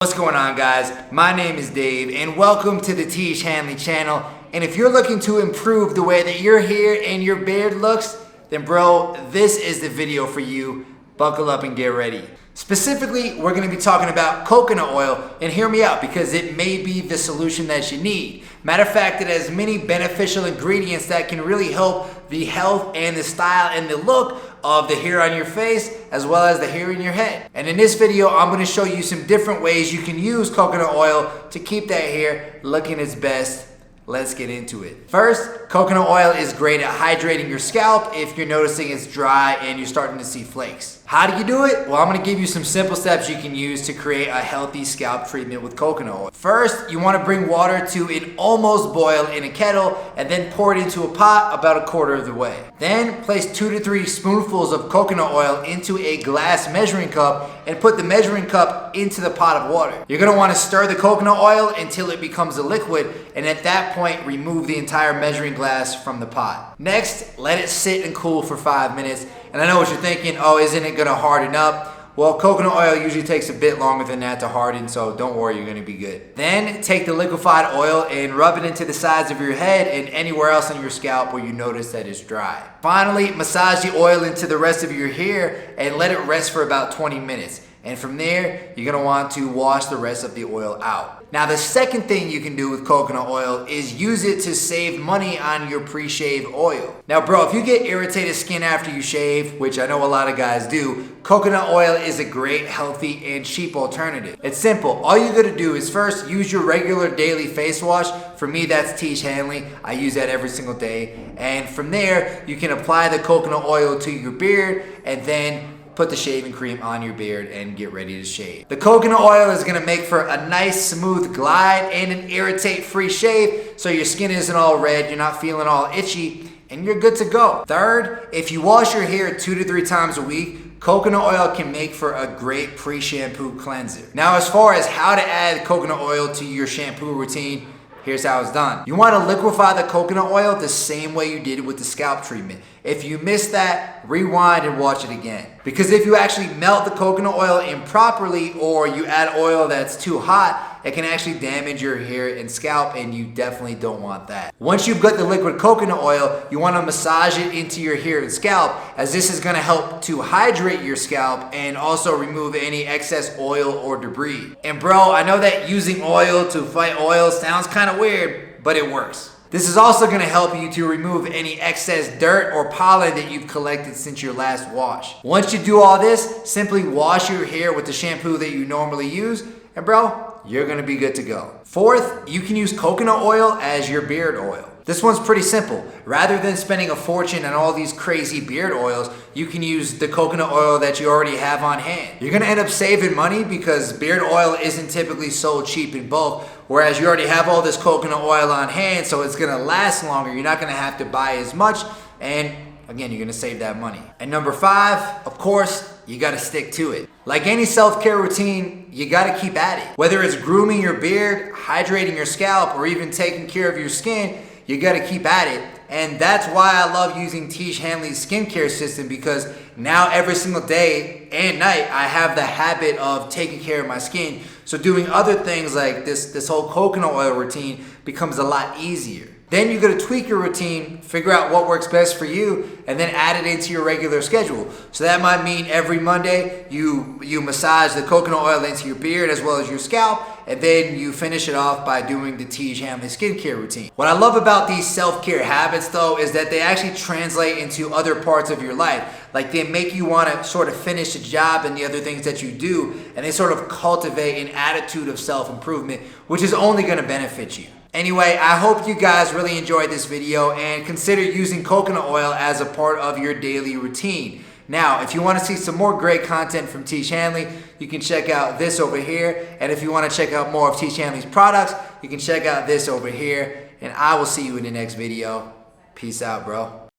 What's going on, guys? My name is Dave and welcome to the Tiege Hanley channel. And if you're looking to improve the way that your hair and your beard looks, then bro, this is the video for you. Buckle up and get ready. Specifically, we're going to be talking about coconut oil, and hear me out because it may be the solution that you need. Matter of fact, it has many beneficial ingredients that can really help the health and the style and the look of the hair on your face as well as the hair in your head. And in this video, I'm going to show you some different ways you can use coconut oil to keep that hair looking its best. Let's get into it. First, coconut oil is great at hydrating your scalp if you're noticing it's dry and you're starting to see flakes. How do you do it? Well, I'm gonna give you some simple steps you can use to create a healthy scalp treatment with coconut oil. First, you wanna bring water to an almost boil in a kettle and then pour it into a pot about a quarter of the way. Then place 2 to 3 spoonfuls of coconut oil into a glass measuring cup and put the measuring cup into the pot of water. You're gonna wanna stir the coconut oil until it becomes a liquid, and at that point, remove the entire measuring glass from the pot. Next, let it sit and cool for 5 minutes. And I know what you're thinking, oh, isn't it gonna harden up? Well, coconut oil usually takes a bit longer than that to harden, so don't worry, you're gonna be good. Then take the liquefied oil and rub it into the sides of your head and anywhere else on your scalp where you notice that it's dry. Finally, massage the oil into the rest of your hair and let it rest for about 20 minutes. And from there, you're gonna want to wash the rest of the oil out. Now, the second thing you can do with coconut oil is use it to save money on your pre-shave oil. Now, bro, if you get irritated skin after you shave, which I know a lot of guys do, coconut oil is a great, healthy, and cheap alternative. It's simple. All you gotta do is first use your regular daily face wash. For me, that's Tiege Hanley. I use that every single day. And from there, you can apply the coconut oil to your beard and then put the shaving cream on your beard and get ready to shave. The coconut oil is gonna make for a nice smooth glide and an irritate-free shave, so your skin isn't all red, you're not feeling all itchy, and you're good to go. Third, if you wash your hair 2 to 3 times a week, coconut oil can make for a great pre-shampoo cleanser. Now, as far as how to add coconut oil to your shampoo routine, here's how it's done. You want to liquefy the coconut oil the same way you did with the scalp treatment. If you missed that, rewind and watch it again. Because if you actually melt the coconut oil improperly or you add oil that's too hot, it can actually damage your hair and scalp, and you definitely don't want that. Once you've got the liquid coconut oil, you want to massage it into your hair and scalp, as this is going to help to hydrate your scalp and also remove any excess oil or debris. And bro, I know that using oil to fight oil sounds kind of weird, but it works. This is also going to help you to remove any excess dirt or pollen that you've collected since your last wash. Once you do all this, simply wash your hair with the shampoo that you normally use, and bro, you're gonna be good to go. Fourth, you can use coconut oil as your beard oil. This one's pretty simple. Rather than spending a fortune on all these crazy beard oils, you can use the coconut oil that you already have on hand. You're gonna end up saving money because beard oil isn't typically sold cheap in bulk, whereas you already have all this coconut oil on hand, so it's gonna last longer. You're not gonna have to buy as much, and again, you're gonna save that money. And number 5, of course, you gotta stick to it. Like any self-care routine, you gotta keep at it. Whether it's grooming your beard, hydrating your scalp, or even taking care of your skin, you gotta keep at it. And that's why I love using Tiege Hanley's skincare system, because now every single day and night, I have the habit of taking care of my skin. So doing other things like this whole coconut oil routine becomes a lot easier. Then you gotta tweak your routine, figure out what works best for you, and then add it into your regular schedule. So that might mean every Monday you massage the coconut oil into your beard as well as your scalp, and then you finish it off by doing the Tiege Hanley skincare routine. What I love about these self-care habits though is that they actually translate into other parts of your life. Like they make you wanna sort of finish the job and the other things that you do, and they sort of cultivate an attitude of self-improvement, which is only gonna benefit you. Anyway, I hope you guys really enjoyed this video and consider using coconut oil as a part of your daily routine. Now, if you want to see some more great content from Tiege Hanley, you can check out this over here. And if you want to check out more of Tiege Hanley's products, you can check out this over here. And I will see you in the next video. Peace out, bro.